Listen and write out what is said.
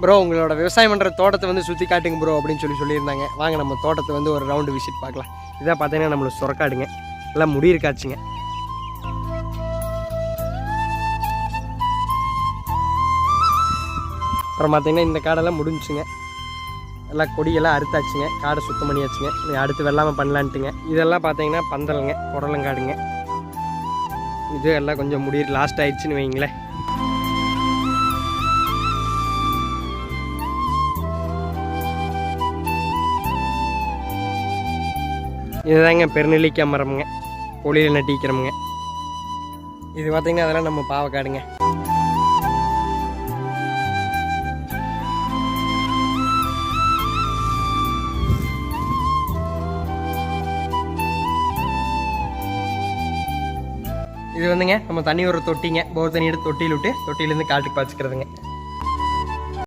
Bro உங்களோட விவசாயம் பண்ணுற தோட்டத்தை வந்து சுற்றி காட்டுங்க ப்ரோ அப்படின்னு சொல்லியிருந்தாங்க. வாங்க நம்ம தோட்டத்தை வந்து ஒரு ரவுண்டு விசிட் பார்க்கலாம். இதான் பார்த்தீங்கன்னா நம்மளுக்கு சுரக்காடுங்க, எல்லாம் முடி இருக்காச்சுங்க. அப்புறம் பார்த்தீங்கன்னா இந்த காடெல்லாம் முடிஞ்சுங்க, எல்லாம் கொடியெல்லாம் அறுத்தாச்சுங்க, காடை சுத்தம் பண்ணியாச்சுங்க. அடுத்து வெள்ளாமல் பண்ணலான்ட்டுங்க. இதெல்லாம் பார்த்தீங்கன்னா பந்தலுங்க, புடலங்காடுங்க. இது எல்லாம் கொஞ்சம் முடிவு லாஸ்ட் ஆயிடுச்சுன்னு வைங்களேன். இதுதாங்க பெருநெல்லிக்காய் மரமுங்க, பொலியில் நட்டிக்கிறோமுங்க. இது பார்த்தீங்கன்னா அதெல்லாம் நம்ம பாவக்காடுங்க. இது வந்துங்க நம்ம தண்ணி ஒரு தொட்டிங்க, போர் தண்ணி எடுத்து தொட்டியில் விட்டு தொட்டியிலேருந்து காட்டுக்கு பாய்ச்சிக்கிறதுங்க.